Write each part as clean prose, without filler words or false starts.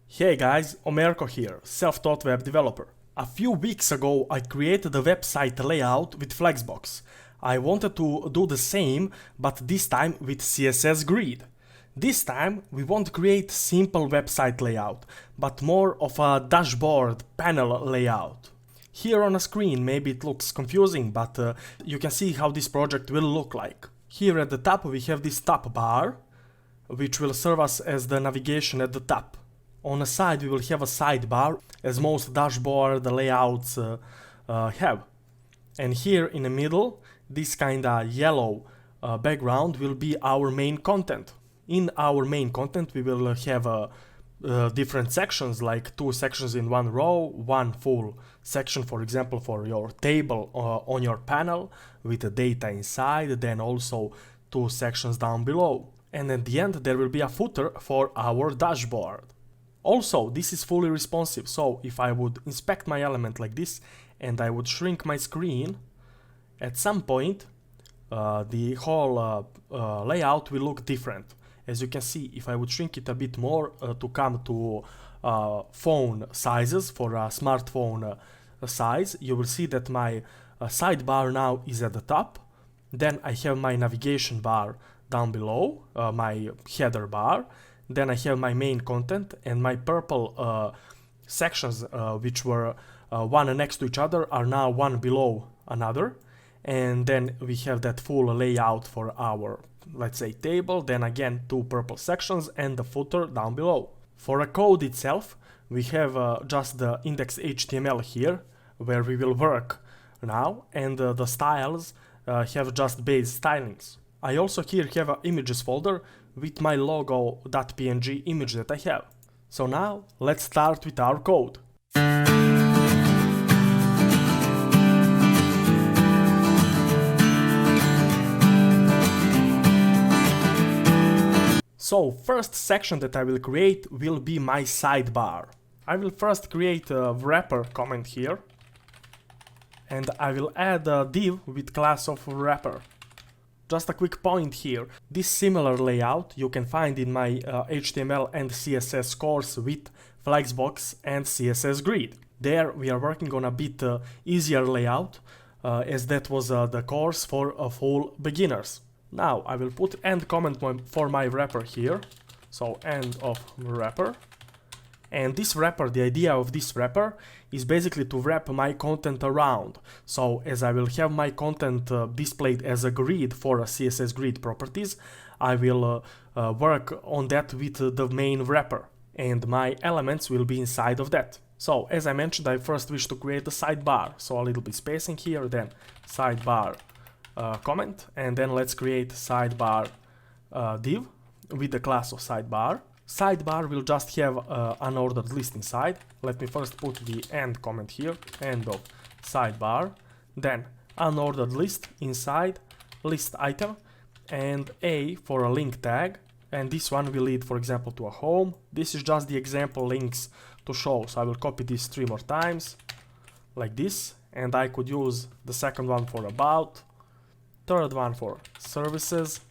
Hey guys, Omerko here, self-taught web developer. A few weeks ago I created a website layout with Flexbox. I wanted to do the same, but this time with CSS grid. This time we won't create simple website layout, but more of a dashboard panel layout. Here on a screen maybe it looks confusing, but you can see how this project will look like. Here at the top we have this top bar, which will serve us as the navigation at the top. On the side we will have a sidebar, as most dashboard layouts have. And here in the middle, this kinda yellow background will be our main content. In our main content we will have different sections, like 2 sections in one row, one full section, for example, for your table on your panel with the data inside, then also 2 sections down below. And at the end there will be a footer for our dashboard. Also, this is fully responsive, so if I would inspect my element like this and I would shrink my screen, at some point the whole layout will look different. As you can see, if I would shrink it a bit more to come to phone sizes, for a smartphone size, you will see that my sidebar now is at the top. Then I have my navigation bar down below, my header bar. Then I have my main content, and my purple sections, which were one next to each other, are now one below another. And then we have that full layout for our, let's say, table. Then again 2 purple sections and the footer down below. For a code itself, we have just the index.html here, where we will work now, and the styles have just base stylings. I also here have an images folder with my logo.png image that I have. So now let's start with our code. So first section that I will create will be my sidebar. I will first create a wrapper comment here, and I will add a div with class of wrapper. Just a quick point here, this similar layout you can find in my HTML and CSS course with Flexbox and CSS grid. There we are working on a bit easier layout, as that was the course for full beginners. Now I will put end comment for my wrapper here, so end of wrapper. And this wrapper, the idea of this wrapper is basically to wrap my content around. So as I will have my content displayed as a grid for a CSS grid properties, I will work on that with the main wrapper, and my elements will be inside of that. So as I mentioned, I first wish to create a sidebar, so a little bit spacing here, then sidebar comment, and then let's create sidebar div with the class of sidebar. Sidebar will just have unordered list inside. Let me first put the end comment here, end of sidebar, then unordered list inside list item, and a for a link tag, and this one will lead, for example, to a home. This is just the example links to show, so I will copy this 3 more times like this, and I could use the second one for about, third one for services,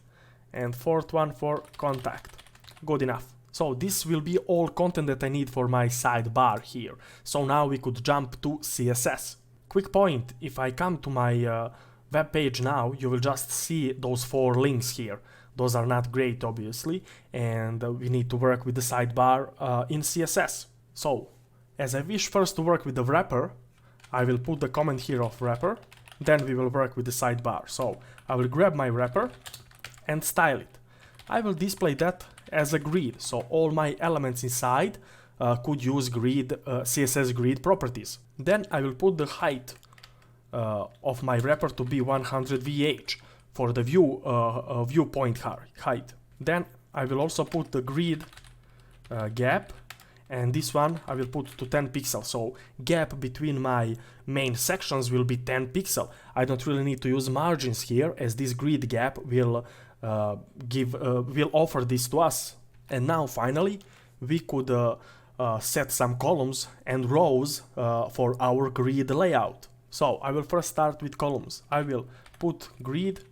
and 4th one for contact. Good enough. So this will be all content that I need for my sidebar here. So now we could jump to CSS. Quick point, if I come to my web page now, you will just see those 4 links here. Those are not great, obviously, and we need to work with the sidebar in CSS. So, as I wish first to work with the wrapper, I will put the comment here of wrapper, then we will work with the sidebar. So, I will grab my wrapper and style it. I will display that as a grid, so all my elements inside could use grid CSS grid properties. Then I will put the height of my wrapper to be 100 VH for the viewpoint height. Then I will also put the grid gap, and this one I will put to 10 pixels, so gap between my main sections will be 10 pixels. I don't really need to use margins here, as this grid gap will offer this to us. And now finally we could set some columns and rows for our grid layout. So I will first start with columns. I will put grid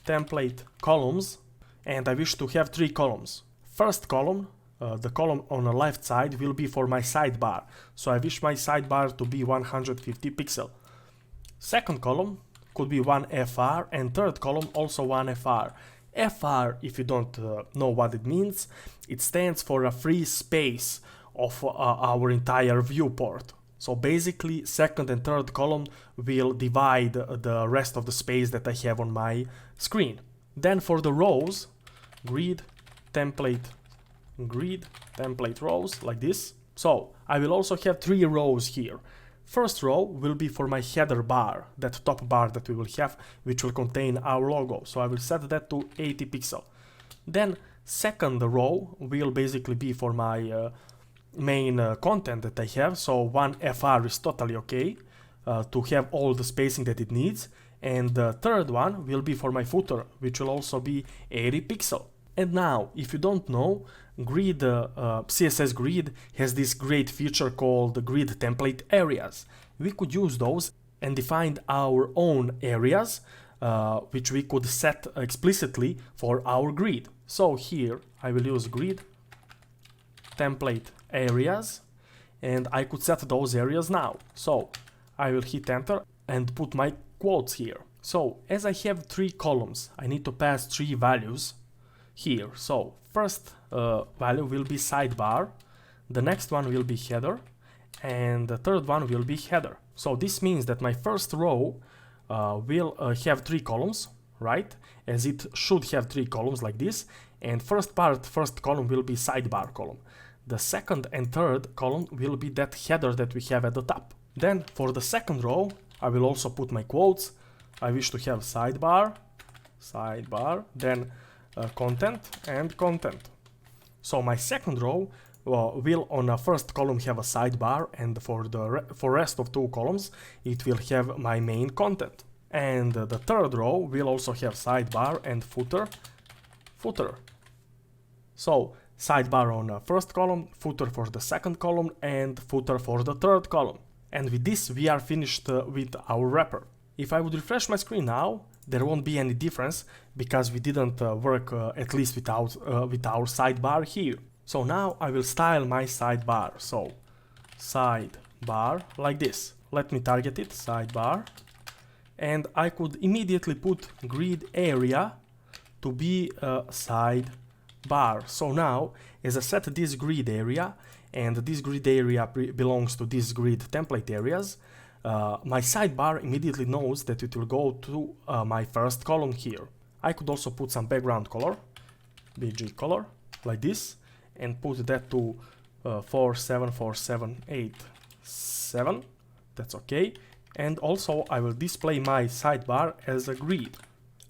template columns, and I wish to have 3 columns. First column the column on the left side will be for my sidebar. So I wish my sidebar to be 150 pixel. Second column could be 1 FR and third column also 1 FR. FR, if you don't know what it means, it stands for a free space of our entire viewport. So basically second and third column will divide the rest of the space that I have on my screen. Then for the rows, grid, template rows like this. So I will also have 3 rows here. First row will be for my header bar, that top bar that we will have, which will contain our logo. So I will set that to 80 pixel. Then second row will basically be for my main content that I have. So 1 FR is totally okay to have all the spacing that it needs. And the third one will be for my footer, which will also be 80 pixel. And now, if you don't know, Grid, CSS Grid has this great feature called Grid Template Areas. We could use those and define our own areas, which we could set explicitly for our grid. So here I will use Grid Template Areas, and I could set those areas now. So I will hit enter and put my quotes here. So as I have 3 columns, I need to pass 3 values here. So first value will be sidebar, the next one will be header, and the third one will be header. So this means that my first row will have 3 columns, right? As it should have 3 columns like this, and first column will be sidebar column. The second and third column will be that header that we have at the top. Then for the second row, I will also put my quotes. I wish to have sidebar, then content and content. So my second row will on a first column have a sidebar, and for rest of 2 columns it will have my main content. And the third row will also have sidebar and footer. So sidebar on the first column, footer for the second column, and footer for the third column. And with this we are finished with our wrapper. If I would refresh my screen now, there won't be any difference because we didn't work at least with our sidebar here. So now I will style my sidebar. So sidebar like this. Let me target it, sidebar. And I could immediately put grid area to be a sidebar. So now as I set this grid area, and this grid area belongs to this grid template areas, my sidebar immediately knows that it will go to my first column here. I could also put some background color, BG color, like this, and put that to 474787. That's okay. And also I will display my sidebar as a grid.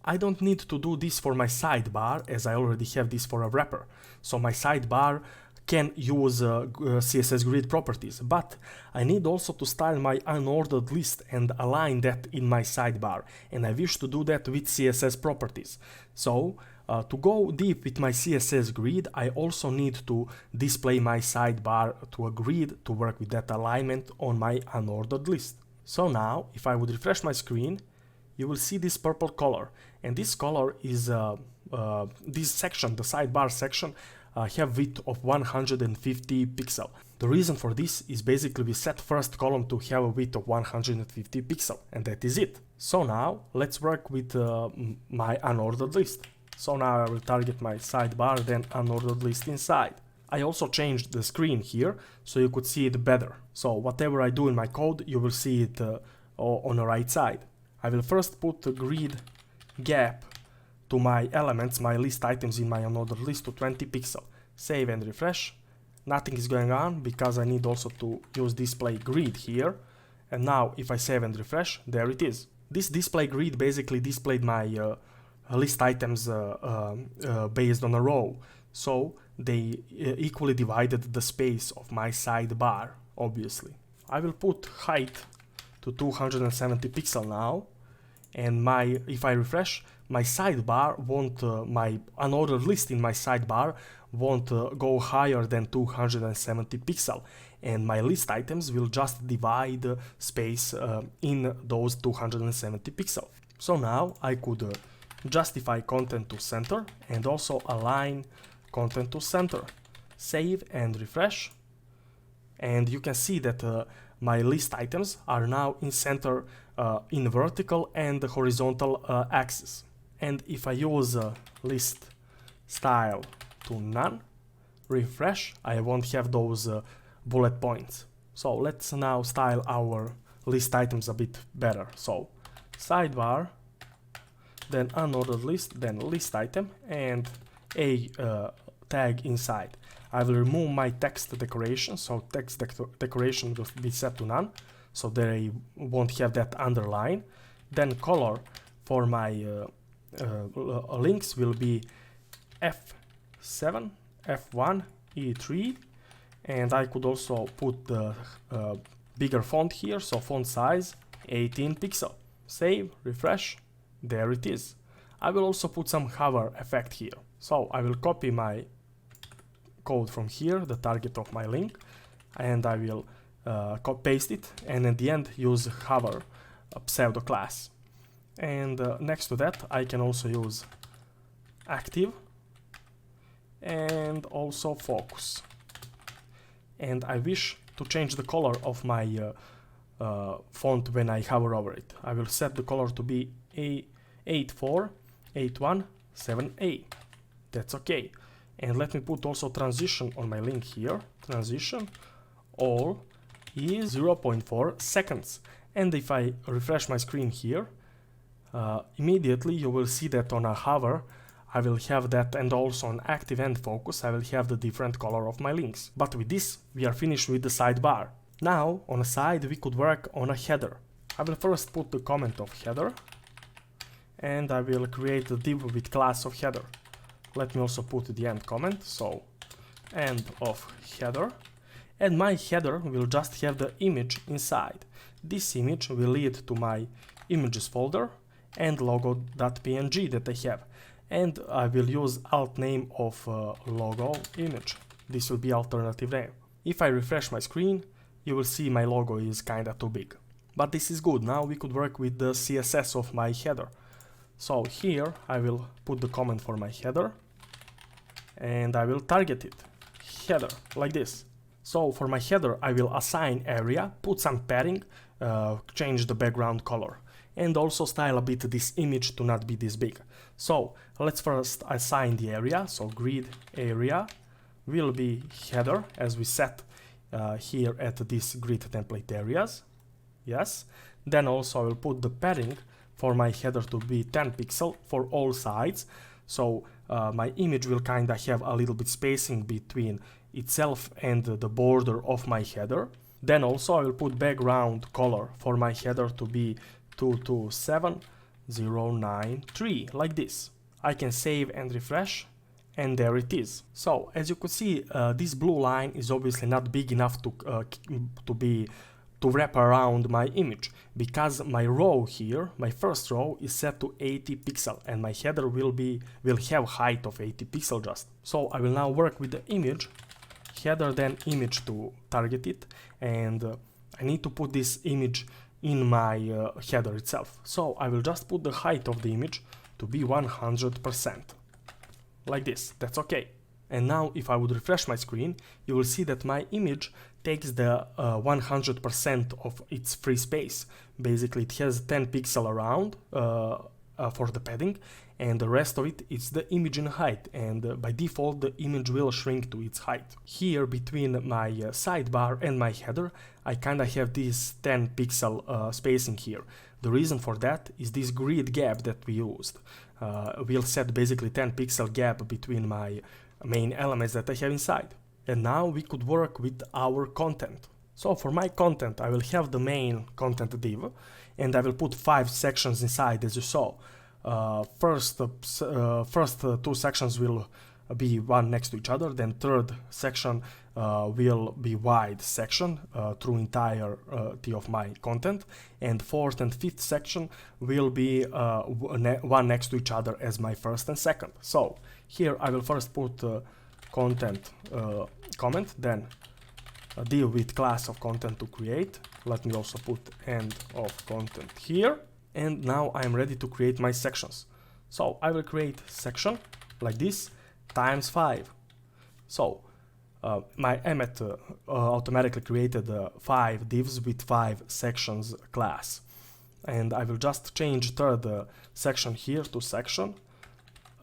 I don't need to do this for my sidebar, as I already have this for a wrapper. So my sidebar can use CSS grid properties, but I need also to style my unordered list and align that in my sidebar, and I wish to do that with CSS properties. So to go deep with my CSS grid, I also need to display my sidebar to a grid to work with that alignment on my unordered list. So now if I would refresh my screen, you will see this purple color, and this color is this section, the sidebar section, have width of 150 pixel. The reason for this is basically we set first column to have a width of 150 pixel, and that is it. So now let's work with my unordered list. So now I will target my sidebar, then unordered list inside. I also changed the screen here so you could see it better. So whatever I do in my code, you will see it on the right side. I will first put the grid gap to my elements, my list items in my unordered list to 20 pixel. Save and refresh. Nothing is going on because I need also to use display grid here. And now if I save and refresh, there it is. This display grid basically displayed my list items based on a row. So they equally divided the space of my sidebar, obviously. I will put height to 270 pixel now. And if I refresh, my sidebar won't, my unordered list in my sidebar won't go higher than 270 pixel, and my list items will just divide space in those 270 pixel. So now I could justify content to center and also align content to center. Save and refresh. And you can see that my list items are now in center in vertical and horizontal axis. And if I use list style to none, refresh, I won't have those bullet points. So let's now style our list items a bit better. So sidebar, then unordered list, then list item, and a tag inside. I will remove my text decoration, so text decoration will be set to none, so that I won't have that underline. Then color for my links will be F7, F1, E3, and I could also put the bigger font here, so font size 18 pixel. Save, refresh, there it is. I will also put some hover effect here. So I will copy my code from here, the target of my link, and I will paste it, and at the end use hover pseudo class. And next to that I can also use active and also focus. And I wish to change the color of my font when I hover over it. I will set the color to be A84817A. That's okay. And let me put also transition on my link here. Transition all is 0.4 seconds. And if I refresh my screen here, immediately you will see that on a hover I will have that, and also on active and focus I will have the different color of my links. But with this we are finished with the sidebar. Now on a side we could work on a header. I will first put the comment of header, and I will create a div with class of header. Let me also put the end comment, so end of header, and my header will just have the image inside. This image will lead to my images folder and logo.png that I have, and I will use alt name of logo image. This will be alternative name. If I refresh my screen, you will see my logo is kinda too big. But this is good. Now we could work with the CSS of my header. So here I will put the comment for my header, and I will target it, header, like this. So for my header I will assign area, put some padding, change the background color, and also style a bit this image to not be this big. So let's first assign the area, so grid area will be header as we set here at this grid template areas. Yes. Then also I will put the padding for my header to be 10 pixel for all sides. So my image will kinda have a little bit spacing between itself and the border of my header. Then also I will put background color for my header to be 227093, like this. I can save and refresh, and there it is. So as you could see, this blue line is obviously not big enough to wrap around my image, because my row here, my first row, is set to 80 pixel, and my header will have height of 80 pixel just. So I will now work with the image, header then image to target it, and I need to put this image in my header itself. So I will just put the height of the image to be 100%, like this. That's okay. And now if I would refresh my screen, you will see that my image takes the 100% of its free space. Basically it has 10 pixel around for the padding, and the rest of it is the image in height, and by default the image will shrink to its height. Here between my sidebar and my header I kinda have this 10 pixel spacing here. The reason for that is this grid gap that we used. We'll set basically 10 pixel gap between my main elements that I have inside. And now we could work with our content. So for my content I will have the main content div, and I will put 5 sections inside, as you saw. First two sections will be one next to each other, then third section will be wide section through entirety of my content, and fourth and fifth section will be one next to each other as my first and second. So here I will first put content comment, then a div with class of content to create. Let me also put end of content here, and now I am ready to create my sections. So I will create section like this times 5. So my emmet automatically created 5 divs with 5 sections class. And I will just change third section here to section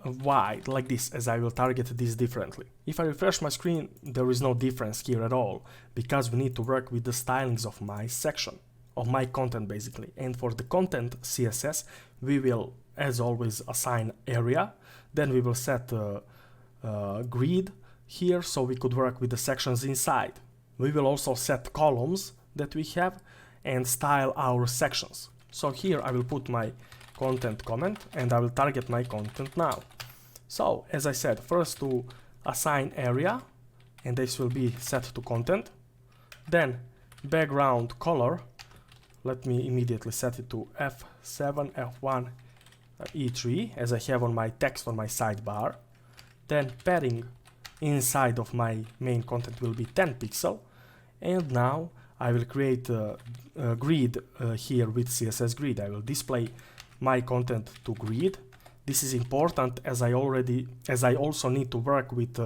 wide, like this, as I will target this differently. If I refresh my screen, there is no difference here at all, because we need to work with the stylings of my section, of my content basically. And for the content CSS, we will, as always, assign area, then we will set grid here, so we could work with the sections inside. We will also set columns that we have and style our sections. So here I will put my content comment and I will target my content now. So as I said, first to assign area, and this will be set to content. Then background color, let me immediately set it to F7, F1, E3, as I have on my text on my sidebar. Then padding inside of my main content will be 10 pixel. And now I will create a grid here with CSS grid. I will display my content to grid. This is important as I also need to work with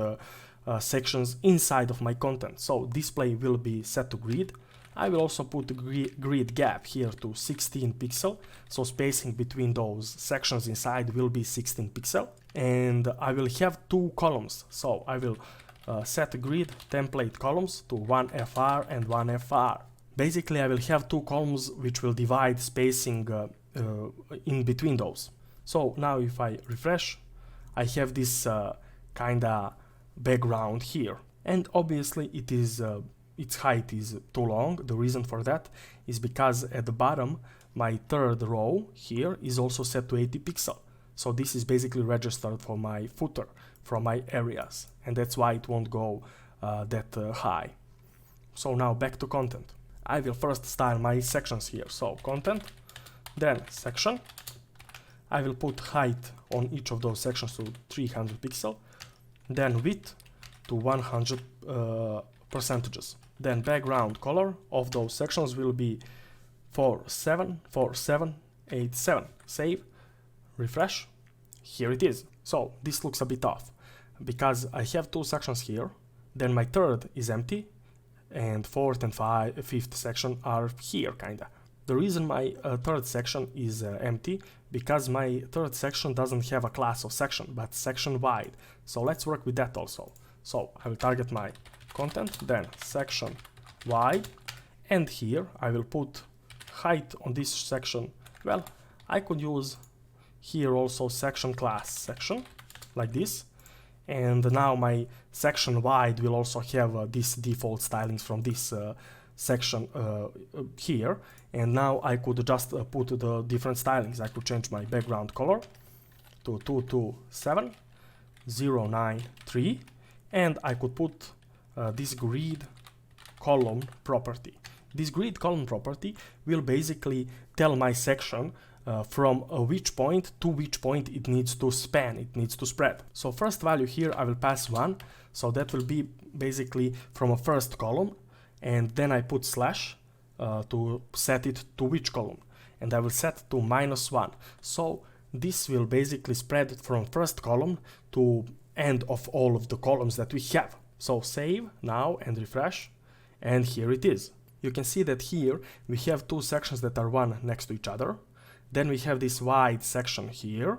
sections inside of my content. So display will be set to grid. I will also put the grid gap here to 16 pixel. So spacing between those sections inside will be 16 pixel. And I will have 2 columns. So I will set grid template columns to 1 FR and 1 FR. Basically, I will have 2 columns which will divide spacing in between those. So now if I refresh, I have this kinda background here. And obviously it is its height is too long. The reason for that is because at the bottom, my third row here is also set to 80 pixel. So this is basically registered for my footer from my areas, and that's why it won't go that high. So now back to content. I will first style my sections here. So content, then section. I will put height on each of those sections to 300 pixel, then width to 100 percentages. Then background color of those sections will be 474787. Save, refresh. Here it is. So this looks a bit off because I have 2 sections here, then my third is empty, and fourth and fifth section are here kinda. The reason my third section is empty because my third section doesn't have a class of section, but section wide. So let's work with that also. So I will target my content, then section wide, and here I will put height on this section. Well, I could use here also section class section, like this. And now my section wide will also have this default stylings from this section here. And now I could just put the different stylings. I could change my background color to 227093, and I could put this grid column property. This grid column property will basically tell my section from which point to which point it needs to span, it needs to spread. So first value here I will pass 1, so that will be basically from a first column, and then I put slash to set it to which column, and I will set to -1. So this will basically spread from first column to end of all of the columns that we have. So save now and refresh, and here it is. You can see that here we have 2 sections that are one next to each other. Then we have this wide section here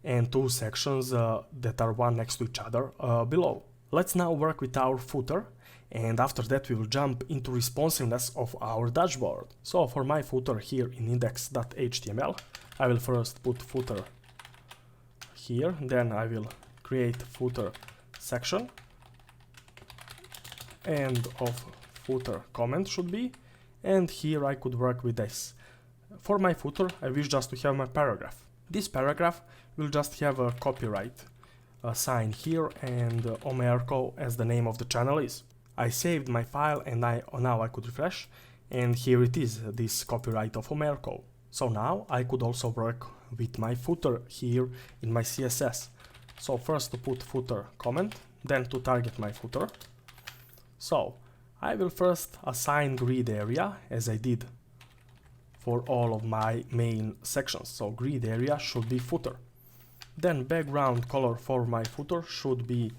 and 2 sections that are one next to each other below. Let's now work with our footer, and after that we will jump into responsiveness of our dashboard. So for my footer here in index.html, I will first put footer here, then I will create footer section, end of footer comment should be, and here I could work with this. For my footer, I wish just to have my paragraph. This paragraph will just have a copyright sign here and Omerco as the name of the channel is. I saved my file and now I could refresh, and here it is, this copyright of Omerco. So now I could also work with my footer here in my CSS. So first to put footer comment, then to target my footer. So I will first assign grid area as I did for all of my main sections. So grid area should be footer. Then background color for my footer should be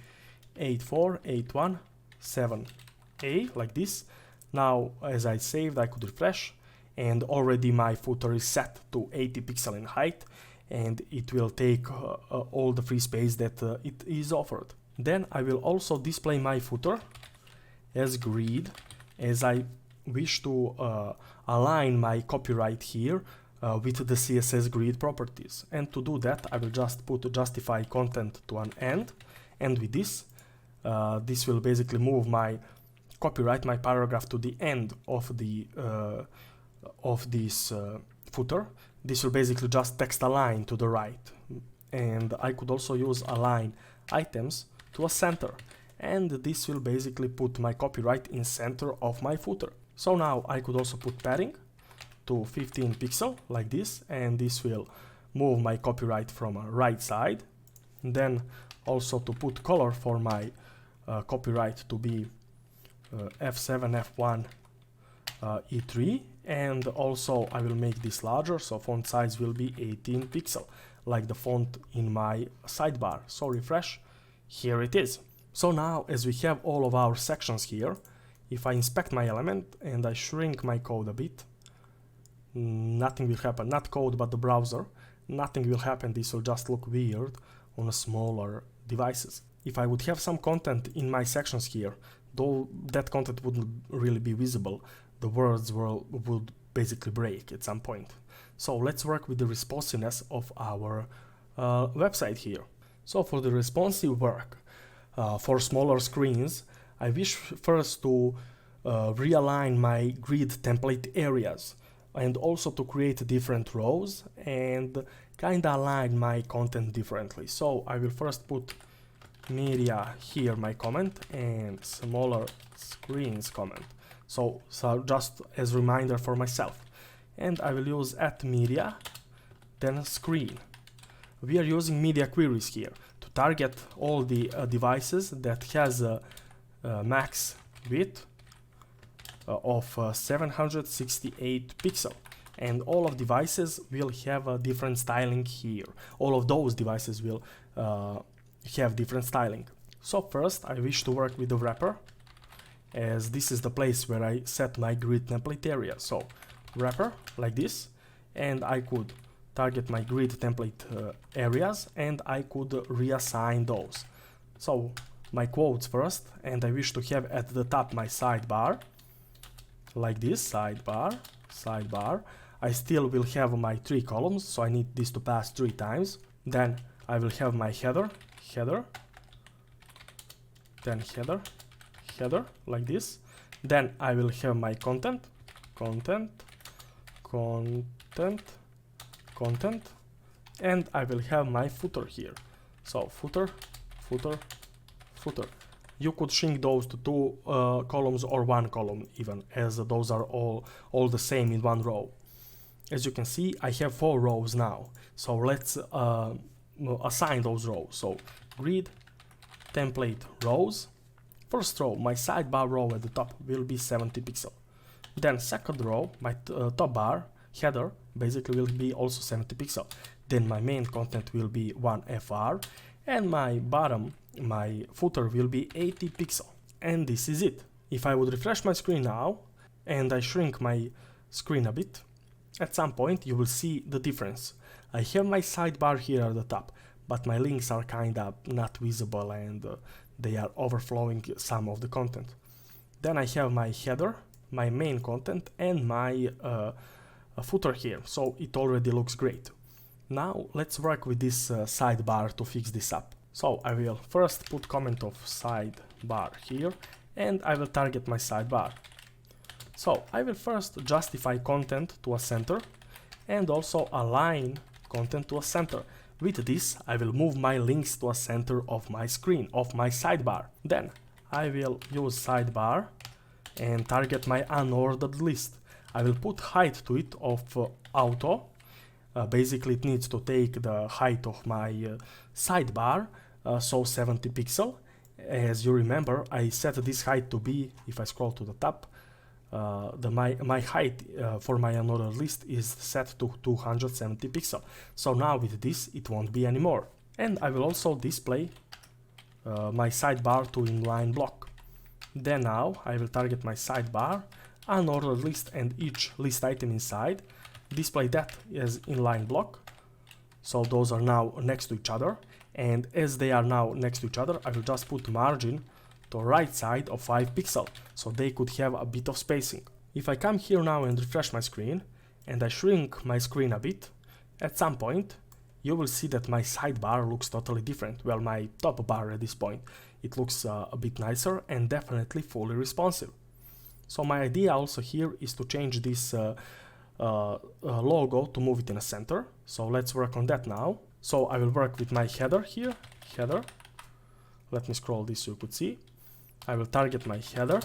8481 7a, like this. Now, as I saved, I could refresh, and already my footer is set to 80 pixel in height, and it will take all the free space that it is offered. Then I will also display my footer as grid, as I wish to align my copyright here with the CSS grid properties. And to do that, I will just put justify content to an end, and with this, this will basically move my copyright, my paragraph, to the end of this footer. This will basically just text align to the right, and I could also use align items to a center, and this will basically put my copyright in center of my footer. So now I could also put padding to 15 pixel like this, and this will move my copyright from a right side. And then also to put color for my copyright to be F7, F1, E3, and also I will make this larger, so font size will be 18 pixel, like the font in my sidebar. So refresh, here it is. So now, as we have all of our sections here, if I inspect my element and I shrink my code a bit, nothing will happen, not code but the browser, nothing will happen. This will just look weird on a smaller devices. If I would have some content in my sections here, though that content wouldn't really be visible, the words would basically break at some point. So let's work with the responsiveness of our website here. So for the responsive work, for smaller screens, I wish first to realign my grid template areas, and also to create different rows and kinda align my content differently. So I will first put media here, my comment, and smaller screens comment. So just as reminder for myself. And I will use @media, then screen. We are using media queries here to target all the devices that has a max width of 768 pixel. And all of devices will have a different styling here. All of those devices will have different styling. So first I wish to work with the wrapper, as this is the place where I set my grid template area. So wrapper like this, and I could target my grid template areas, and I could reassign those. So my quotes first, and I wish to have at the top my sidebar like this, sidebar, sidebar. I still will have my 3 columns, so I need this to pass 3 times. Then I will have my header, header, then header, header, like this. Then I will have my content, content, content, content, and I will have my footer here. So footer, footer, footer. You could shrink those to 2 columns or 1 column even, as those are all the same in 1 row. As you can see, I have 4 rows now. So let's assign those rows. So grid, template, rows. First row, my sidebar row at the top will be 70 pixel. Then second row, my top bar, header, basically will be also 70 pixel. Then my main content will be 1 FR, and my bottom, my footer will be 80 pixel. And this is it. If I would refresh my screen now, and I shrink my screen a bit, at some point you will see the difference. I have my sidebar here at the top, but my links are kinda not visible, and they are overflowing some of the content. Then I have my header, my main content, and my footer here, so it already looks great. Now let's work with this sidebar to fix this up. So I will first put comment of sidebar here, and I will target my sidebar. So I will first justify content to a center, and also align content to a center. With this, I will move my links to a center of my screen, of my sidebar. Then I will use sidebar and target my unordered list. I will put height to it of auto. Basically it needs to take the height of my sidebar, so 70 pixel. As you remember, I set this height to be, if I scroll to the top, my height for my unordered list is set to 270 pixel. So now with this it won't be anymore. And I will also display my sidebar to inline block. Then now I will target my sidebar, unordered list and each list item inside, display that as inline block. So those are now next to each other, and as they are now next to each other, I will just put margin to right side of 5 pixels, so they could have a bit of spacing. If I come here now and refresh my screen, and I shrink my screen a bit, at some point you will see that my sidebar looks totally different. Well, my top bar at this point, it looks a bit nicer and definitely fully responsive. So my idea also here is to change this logo to move it in the center. So let's work on that now. So I will work with my header here, header. Let me scroll this so you could see. I will target my header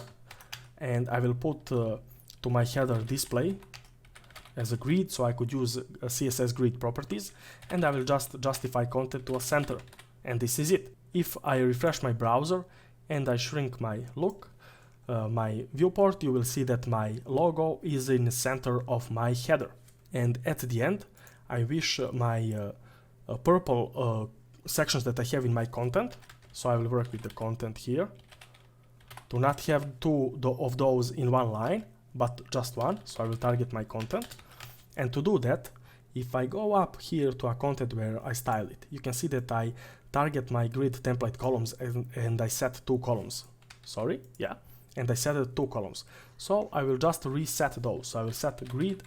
and I will put to my header display as a grid, so I could use CSS grid properties, and I will just justify content to a center, and this is it. If I refresh my browser and I shrink my look, my viewport, you will see that my logo is in the center of my header. And at the end, I wish my purple sections that I have in my content, so I will work with the content here, to not have two of those in one line, but just one. So I will target my content, and to do that, if I go up here to a content where I style it, you can see that I target my grid template columns and I set 2 columns. Sorry, yeah, and I set 2 columns. So I will just reset those. So I will set grid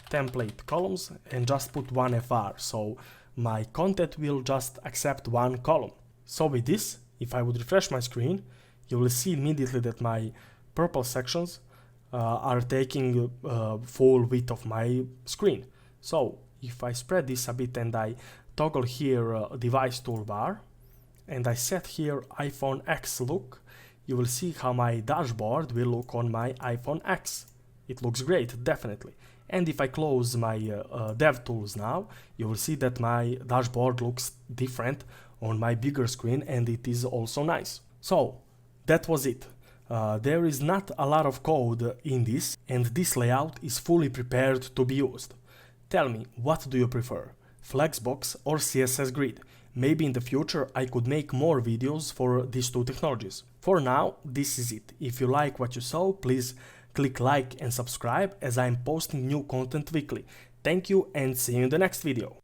template columns and just put 1 FR. So my content will just accept 1 column. So with this, if I would refresh my screen, you will see immediately that my purple sections are taking full width of my screen. So if I spread this a bit and I toggle here device toolbar and I set here iPhone X look, you will see how my dashboard will look on my iPhone X. It looks great, definitely. And if I close my dev tools now, you will see that my dashboard looks different on my bigger screen, and it is also nice. So that was it. There is not a lot of code in this, and this layout is fully prepared to be used. Tell me, what do you prefer? Flexbox or CSS grid? Maybe in the future I could make more videos for these 2 technologies. For now, this is it. If you like what you saw, please click like and subscribe, as I am posting new content weekly. Thank you and see you in the next video.